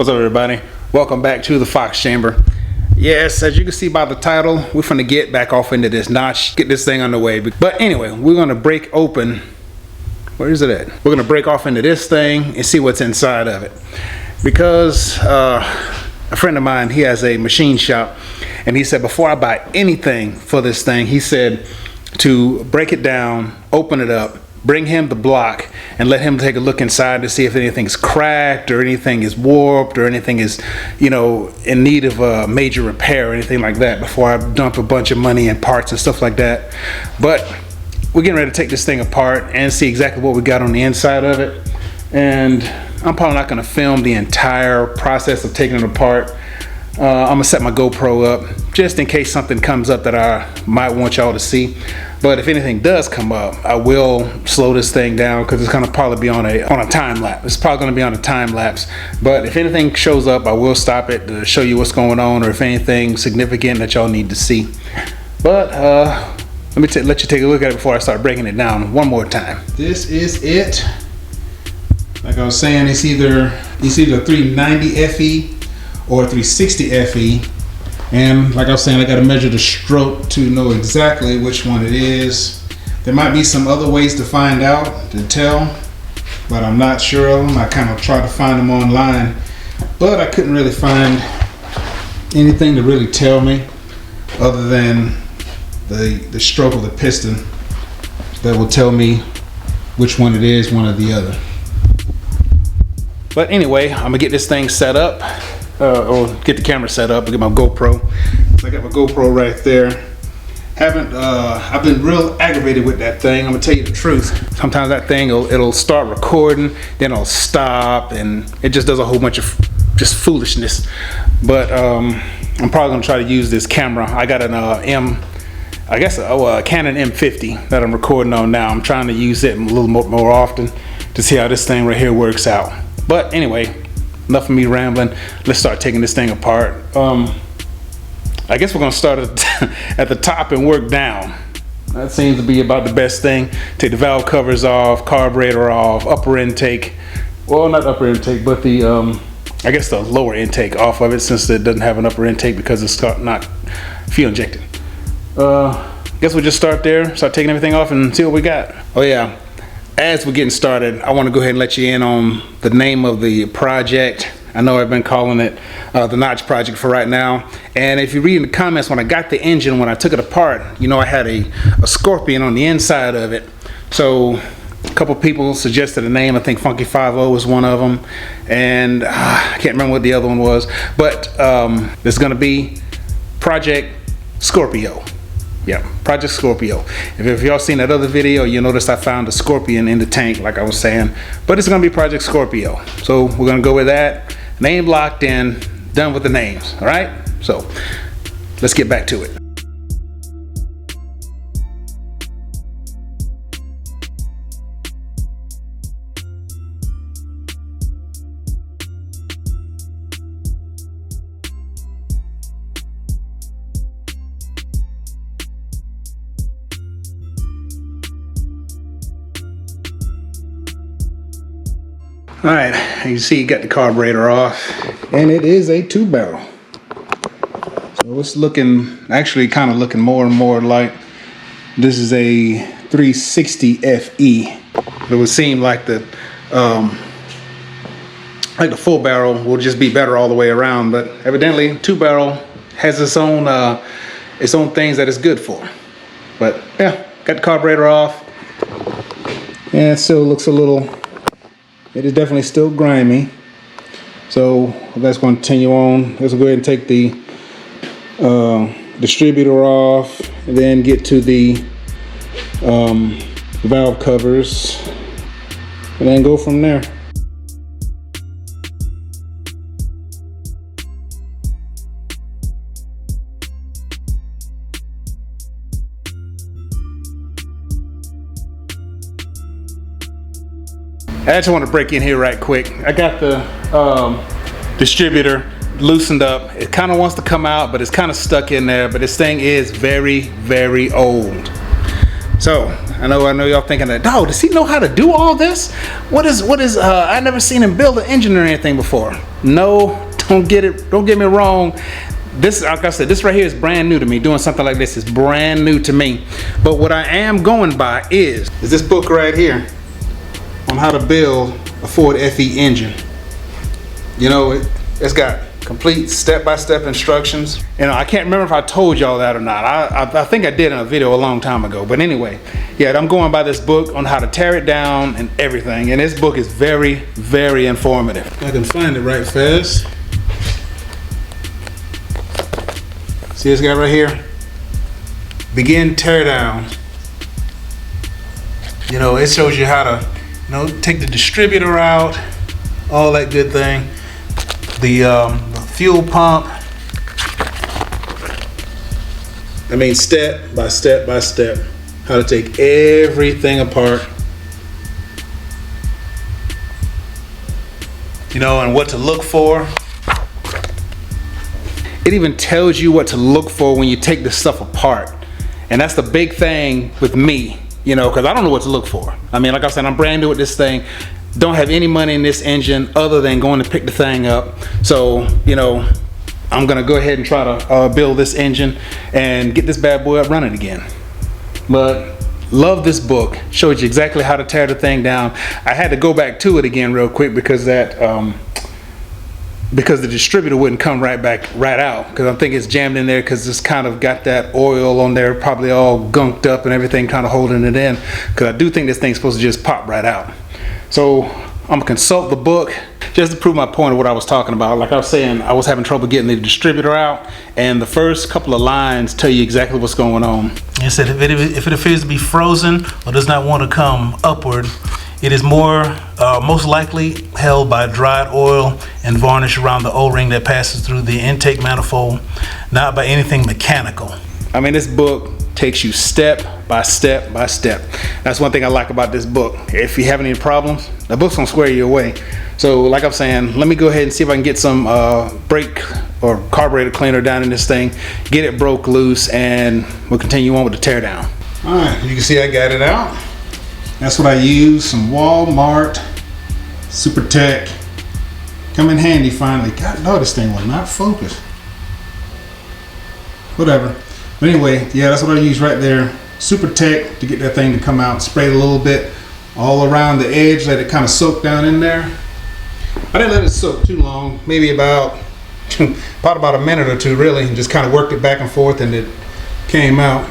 What's up, everybody? Welcome back to the Fox Chamber. Yes, as you can see by the title, we're finna get back off into this notch, get this thing underway. But anyway, we're gonna break open, where is it at? We're gonna break off into this thing and see what's inside of it. Because a friend of mine, he has a machine shop, and he said before I buy anything for this thing, he said to break it down, open it up, bring him the block and let him take a look inside to see if anything's cracked or anything is warped or anything is, you know, in need of a major repair or anything like that before I dump a bunch of money in parts and stuff like that. But we're getting ready to take this thing apart and see exactly what we got on the inside of it. And I'm probably not going to film the entire process of taking it apart. I'm gonna set my GoPro up just in case something comes up that I might want y'all to see. But if anything does come up, I will slow this thing down because it's gonna probably be on a time lapse. It's probably gonna be on a time lapse. But if anything shows up, I will stop it to show you what's going on, or if anything significant that y'all need to see. But let me let you take a look at it before I start breaking it down one more time. This is it. Like I was saying, it's either 390 FE or 360 FE, and like I was saying, I got to measure the stroke to know exactly which one it is. There might be some other ways to find out, to tell, but I'm not sure of them. I kind of tried to find them online, but I couldn't really find anything to really tell me other than the stroke of the piston that will tell me which one it is, one or the other. But anyway, I'm gonna get this thing set up. Or get the camera set up and get my GoPro. So I got my GoPro right there. I've been real aggravated with that thing. I'm gonna tell you the truth. Sometimes that thing it'll start recording, then it'll stop, and it just does a whole bunch of just foolishness. But I'm probably gonna try to use this camera. I got an a Canon M50 that I'm recording on now. I'm trying to use it a little more often to see how this thing right here works out. But anyway, enough of me rambling. Let's start taking this thing apart. I guess we're gonna start at the top and work down. That seems to be about the best thing. Take the valve covers off, carburetor off, upper intake. Well, not upper intake, but the I guess the lower intake off of it, since it doesn't have an upper intake because it's not fuel injected. Guess we'll just start there, start taking everything off and see what we got. Oh yeah. As we're getting started, I want to go ahead and let you in on the name of the project. I know I've been calling it the Notch Project for right now. And if you read in the comments, when I got the engine, when I took it apart, you know, I had a scorpion on the inside of it. So a couple people suggested a name. I think Funky 5-0 was one of them. And I can't remember what the other one was. But there's going to be Project Scorpio. Yeah, Project Scorpio. If y'all seen that other video, you notice I found a scorpion in the tank, like I was saying. But it's gonna be Project Scorpio. So we're gonna go with that. Name locked in, done with the names, all right? So let's get back to it. All right, you see you got the carburetor off, and it is a 2-barrel. So it's looking, actually kind of looking more and more like this is a 360 FE. It would seem like the full barrel will just be better all the way around, but evidently 2-barrel has its own things that it's good for. But yeah, got the carburetor off, and it still looks a little. It is definitely still grimy, so let's continue on. Let's go ahead and take the distributor off, and then get to the valve covers, and then go from there. I just want to break in here right quick. I got the distributor loosened up. It kind of wants to come out, but it's kind of stuck in there. But this thing is very, very old. So I know y'all thinking that, dog, does he know how to do all this? What is I never seen him build an engine or anything before. No, don't get me wrong. This, like I said, this right here is brand new to me. Doing something like this is brand new to me. But what I am going by is this book right here on how to build a Ford FE engine. You know, it's got complete step-by-step instructions. You know, I can't remember if I told y'all that or not. I think I did in a video a long time ago. But anyway, yeah, I'm going by this book on how to tear it down and everything. And this book is very, very informative. I can find it right fast. See this guy right here? Begin teardown. You know, it shows you how to, you know, take the distributor out, all that good thing. The fuel pump. I mean, step by step by step, how to take everything apart. You know, and what to look for. It even tells you what to look for when you take this stuff apart. And that's the big thing with me, you know, because I don't know what to look for. I mean, like I said, I'm brand new with this thing. Don't have any money in this engine other than going to pick the thing up. So, you know, I'm going to go ahead and try to build this engine and get this bad boy up running again. But love this book. Shows you exactly how to tear the thing down. I had to go back to it again real quick because that... because the distributor wouldn't come right out, because I think it's jammed in there because it's kind of got that oil on there, probably all gunked up and everything, kind of holding it in, because I do think this thing's supposed to just pop right out. So I'm gonna consult the book just to prove my point of what I was talking about. Like I was saying, I was having trouble getting the distributor out, and the first couple of lines tell you exactly what's going on. It said if it appears to be frozen or does not want to come upward, it is most likely held by dried oil and varnish around the O-ring that passes through the intake manifold, not by anything mechanical. I mean, this book takes you step by step by step. That's one thing I like about this book. If you have any problems, the book's gonna square you away. So like I'm saying, let me go ahead and see if I can get some brake or carburetor cleaner down in this thing, get it broke loose, and we'll continue on with the teardown. All right, you can see I got it out. That's what I use, some Walmart Super Tech. Come in handy finally. God, no, this thing will not focus. Whatever. But anyway, yeah, that's what I use right there. Super Tech to get that thing to come out. Spray it a little bit all around the edge, let it kind of soak down in there. I didn't let it soak too long, maybe about a minute or two really, and just kind of worked it back and forth and it came out.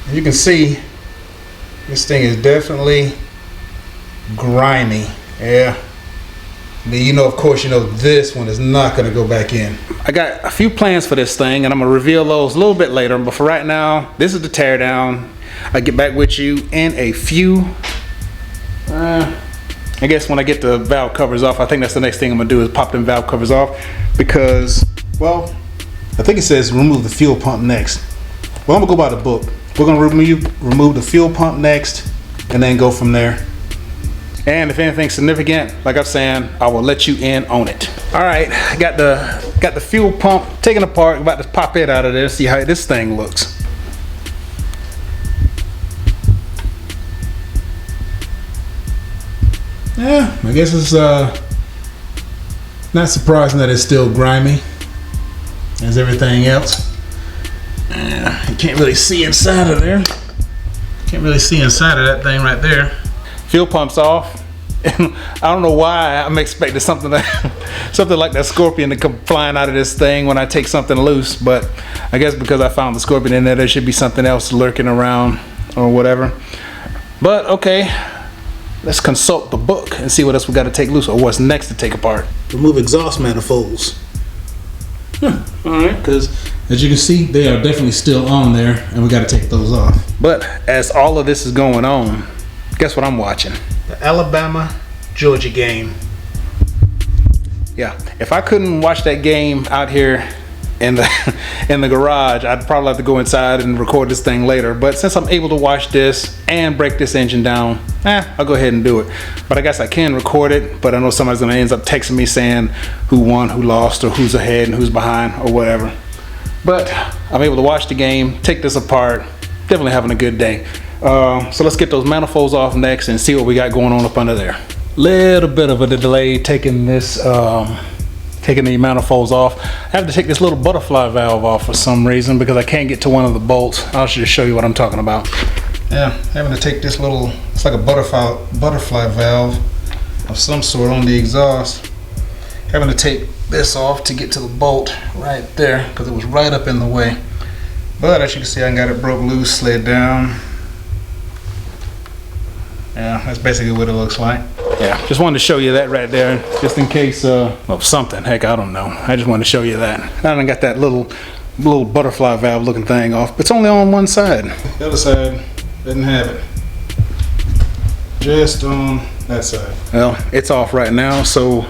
And you can see this thing is definitely grimy. Yeah. I mean, you know, of course, you know, this one is not going to go back in. I got a few plans for this thing, and I'm going to reveal those a little bit later. But for right now, this is the teardown. I'll get back with you in a few. I guess when I get the valve covers off, I think that's the next thing I'm going to do is pop them valve covers off. Because, well, I think it says remove the fuel pump next. Well, I'm going to go by the book. We're going to remove the fuel pump next and then go from there. And if anything's significant, like I'm saying, I will let you in on it. All right, got the fuel pump taken apart, about to pop it out of there, see how this thing looks. Yeah, I guess it's not surprising that it's still grimy as everything else. You can't really see inside of there. Can't really see inside of that thing right there. Fuel pump's off. And I don't know why I'm expecting something like that scorpion to come flying out of this thing when I take something loose, but I guess because I found the scorpion in there, there should be something else lurking around or whatever. But okay, let's consult the book and see what else we got to take loose or what's next to take apart. Remove exhaust manifolds. Alright, because as you can see, they are definitely still on there and we got to take those off. But as all of this is going on, guess what I'm watching? The Alabama-Georgia game. Yeah, if I couldn't watch that game out here in the garage, I'd probably have to go inside and record this thing later. But since I'm able to watch this and break this engine down, I'll go ahead and do it. But I guess I can record it, but I know somebody's gonna end up texting me saying who won, who lost, or who's ahead and who's behind or whatever. But I'm able to watch the game, take this apart, definitely having a good day. So let's get those manifolds off next and see what we got going on up under there. Little bit of a delay taking this, taking the manifolds off. I have to take this little butterfly valve off for some reason because I can't get to one of the bolts. I'll just show you what I'm talking about. Yeah, having to take this little, it's like a butterfly valve of some sort on the exhaust. Having to take this off to get to the bolt right there because it was right up in the way. But as you can see, I got it broke loose, slid down. Yeah, that's basically what it looks like. Yeah, just wanted to show you that right there, just in case of something. Heck, I don't know. I just wanted to show you that. I done got that little butterfly valve looking thing off, but it's only on one side. The other side didn't have it. Just on that side. Well, it's off right now, so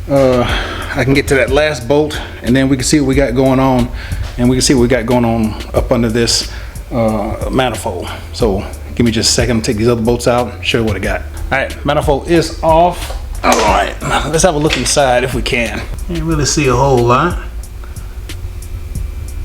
I can get to that last bolt, and then we can see what we got going on, and we can see what we got going on up under this manifold. So give me just a second to take these other bolts out and show you what I got. Alright, manifold is off. Alright, let's have a look inside if we can. Can't really see a whole lot,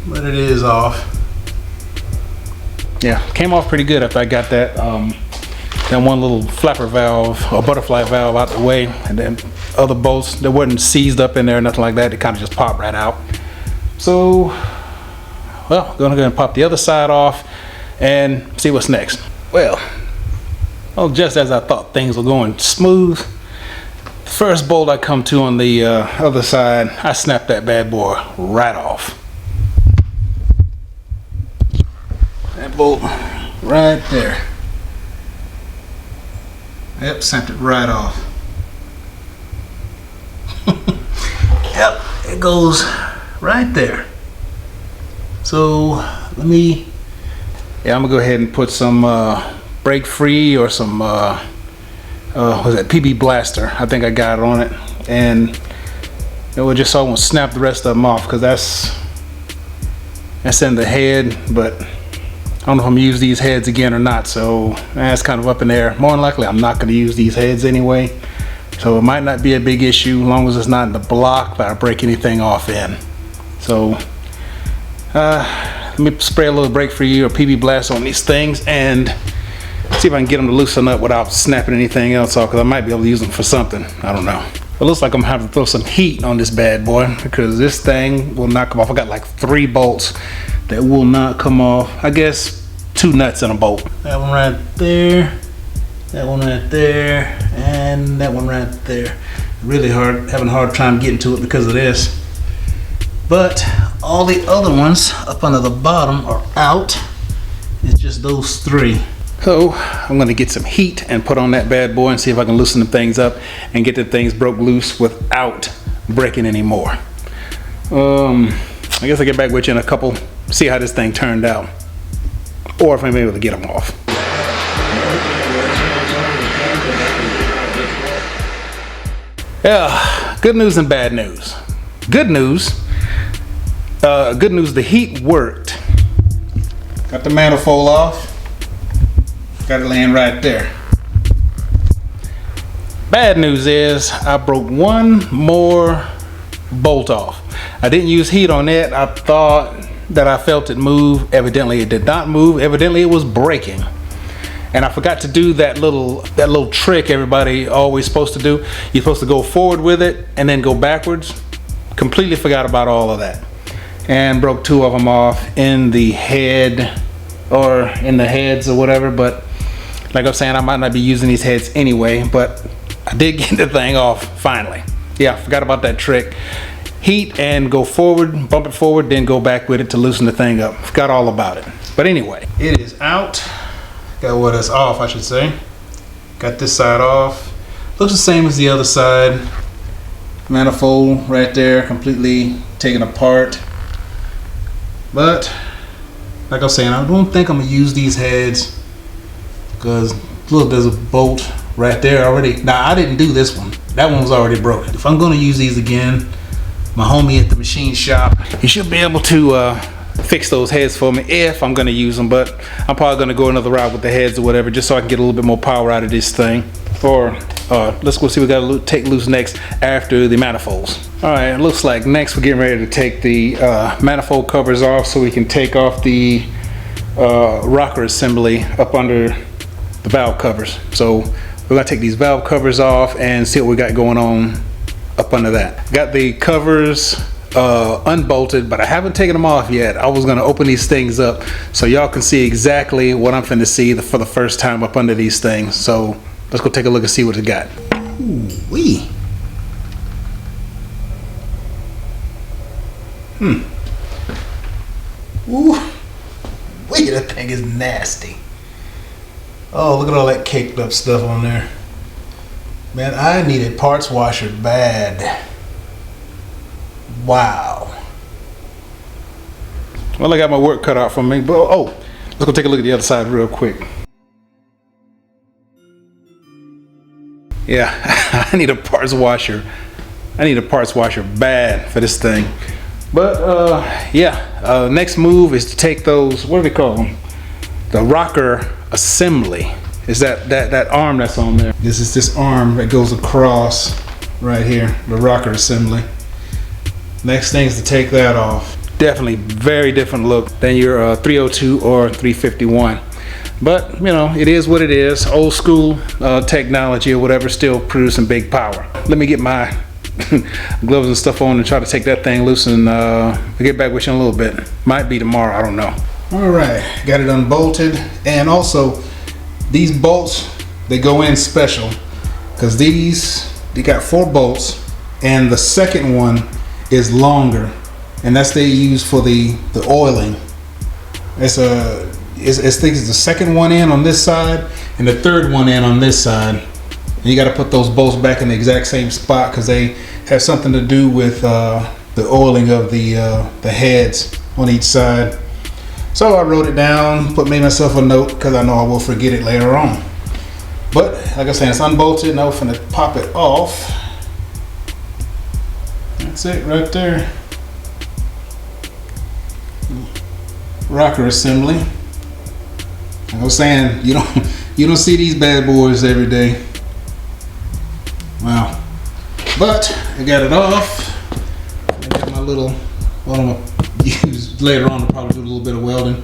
but it is off. Yeah, came off pretty good after I got that that one little flapper valve or butterfly valve out the way, and then other bolts that wasn't seized up in there, nothing like that. They kind of just popped right out. So, well, gonna go and pop the other side off and see what's next. Well, just as I thought things were going smooth, the first bolt I come to on the other side, I snapped that bad boy right off. That bolt right there. Yep, snapped it right off. Yep, it goes right there. So let me, I'm gonna go ahead and put some break free or some what's that, PB Blaster. I think I got it on it, and it will just so I won't snap the rest of them off because that's in the head, but I don't know if I'm gonna use these heads again or not, so that's kind of up in there. More than likely I'm not gonna use these heads anyway, so it might not be a big issue as long as it's not in the block that I break anything off in. So let me spray a little brake free or PB Blast on these things and see if I can get them to loosen up without snapping anything else off, because I might be able to use them for something. I don't know. It looks like I'm gonna have to throw some heat on this bad boy because this thing will not come off. I got like 3 bolts that will not come off. I guess 2 nuts in a bolt. That one right there, that one right there, and that one right there. Really hard, having a hard time getting to it because of this. But all the other ones up under the bottom are out. It's just those 3. So I'm gonna get some heat and put on that bad boy and see if I can loosen the things up and get the things broke loose without breaking any more. I guess I'll get back with you in a couple, see how this thing turned out, or if I'm able to get them off. Yeah, good news and bad news. Good news, the heat worked. Got the manifold off. Got it laying right there. Bad news is I broke 1 more bolt off. I didn't use heat on it. I thought that I felt it move. Evidently it did not move. Evidently it was breaking. And I forgot to do that little trick everybody always supposed to do. You're supposed to go forward with it and then go backwards. Completely forgot about all of that. And broke 2 of them off in the head or in the heads or whatever, but like I'm saying, I might not be using these heads anyway, but I did get the thing off finally. Yeah, I forgot about that trick. Heat and go forward, bump it forward, then go back with it to loosen the thing up. Forgot all about it. But anyway, it is out. Got what is off, I should say. Got this side off. Looks the same as the other side. Manifold right there, completely taken apart. But like I was saying, I don't think I'm gonna use these heads because look, there's a bolt right there already. Now I didn't do this one. That one was already broken. If I'm gonna use these again, my homie at the machine shop, he should be able to fix those heads for me if I'm gonna use them, but I'm probably gonna go another route with the heads or whatever, just so I can get a little bit more power out of this thing. Or let's go see what we gotta take loose next after the manifolds. All right, it looks like next we're getting ready to take the manifold covers off so we can take off the rocker assembly up under the valve covers. So We're gonna take these valve covers off and see what we got going on up under that. Got the covers unbolted, but I haven't taken them off yet. I was gonna open these things up so y'all can see exactly what I'm finna see for the first time up under these things. So let's go take a look and see what it got. Ooh-wee. Ooh, wait, that thing is nasty. Oh, look at all that caked up stuff on there. Man, I need a parts washer bad. Wow. Well, I got my work cut out for me, but oh, let's go take a look at the other side real quick. Yeah, I need a parts washer. I need a parts washer bad for this thing. But yeah, next move is to take those, what do they call them? The rocker assembly. Is that arm that's on there. This is this arm that goes across right here, the rocker assembly. Next thing is to take that off. Definitely very different look than your 302 or 351. But you know, it is what it is. Old school technology or whatever, still producing big power. Let me get my gloves and stuff on and try to take that thing loose, and I'll get back with you in a little bit. Might be tomorrow, I don't know. All right, got it unbolted. And also these bolts, they go in special because they got 4 bolts, and the second one is longer, and that's they use for the oiling. It's the second one in on this side and the third one in on this side. And you got to put those bolts back in the exact same spot because they have something to do with the oiling of the heads on each side. So I wrote it down, made myself a note because I know I will forget it later on. But like I said, it's unbolted. Now we're finna pop it off. That's it right there. Rocker assembly. Like I was saying, you don't see these bad boys every day. Wow. But I got it off. I got my little, what I'm gonna use later on to probably do a little bit of welding.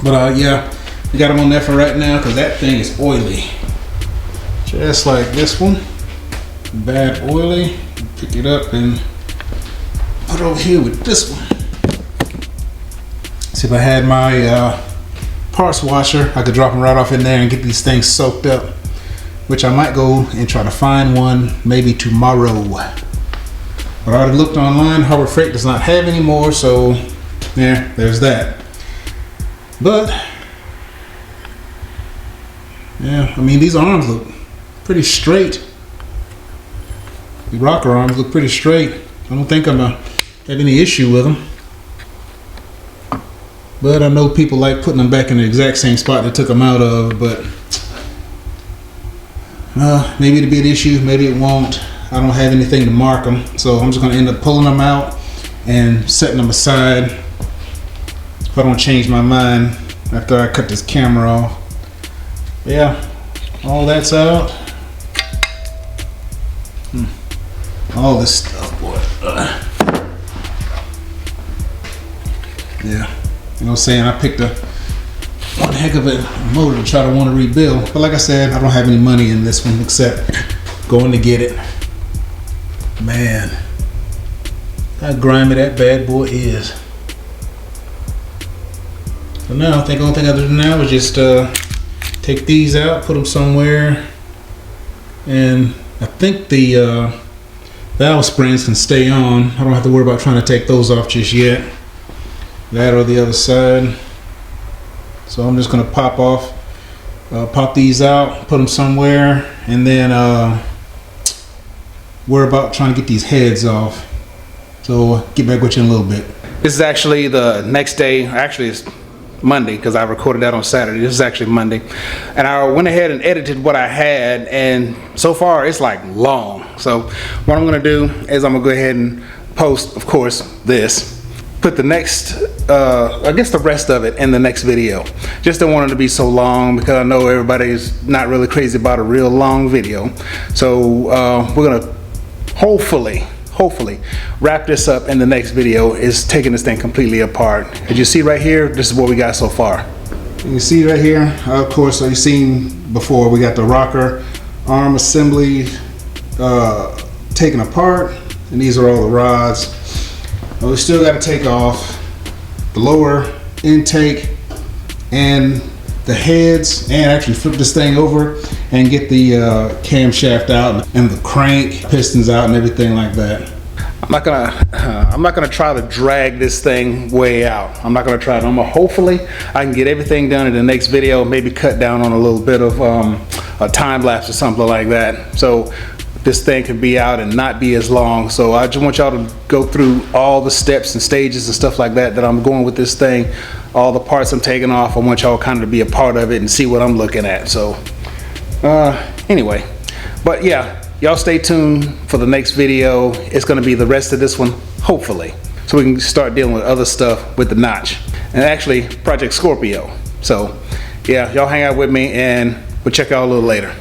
But yeah, we got them on there for right now because that thing is oily. Just like this one. Bad oily. Pick it up and put it over here with this one. See, if I had my parts washer, I could drop them right off in there and get these things soaked up, which I might go and try to find one maybe tomorrow. But I already looked online. Harbor Freight does not have any more, so yeah, there's that. But yeah, I mean, these arms look pretty straight. The rocker arms look pretty straight. I don't think I'm gonna have any issue with them. But I know people like putting them back in the exact same spot they took them out of, but maybe it'll be an issue, maybe it won't. I don't have anything to mark them, so I'm just gonna end up pulling them out and setting them aside if I don't change my mind after I cut this camera off. But yeah, all that's out. All this stuff, boy. Yeah. You know what I'm saying? I picked one heck of a motor to try to want to rebuild. But like I said, I don't have any money in this one except going to get it. Man, how grimy that bad boy is. So now I think the only thing I have to do now is just take these out, put them somewhere. And I think the valve springs can stay on. I don't have to worry about trying to take those off just yet. That or the other side. So I'm just gonna pop these out, put them somewhere, and then worry about trying to get these heads off. So get back with you in a little bit. This is actually the next day. Actually, it's Monday because I recorded that on Saturday. This is actually Monday, and I went ahead and edited what I had, and so far it's like long. So what I'm gonna do is I'm gonna go ahead and post, of course, this. Put the next, I guess the rest of it in the next video. Just don't want it to be so long because I know everybody's not really crazy about a real long video. So we're gonna hopefully wrap this up in the next video, is taking this thing completely apart. As you see right here, this is what we got so far. You can see right here, of course, you've seen before, we got the rocker arm assembly taken apart, and these are all the rods. We still got to take off the lower intake and the heads, and actually flip this thing over and get the camshaft out and the crank pistons out and everything like that. I'm not gonna try to drag this thing way out. I'm not gonna try it. Hopefully I can get everything done in the next video, maybe cut down on a little bit of a time lapse or something like that, so this thing can be out and not be as long. So I just want y'all to go through all the steps and stages and stuff like that I'm going with this thing, all the parts I'm taking off. I want y'all kind of to be a part of it and see what I'm looking at. So anyway, but yeah, y'all stay tuned for the next video. It's going to be the rest of this one, hopefully, so we can start dealing with other stuff with the notch and actually Project Scorpio. So yeah, y'all hang out with me and we'll check y'all a little later.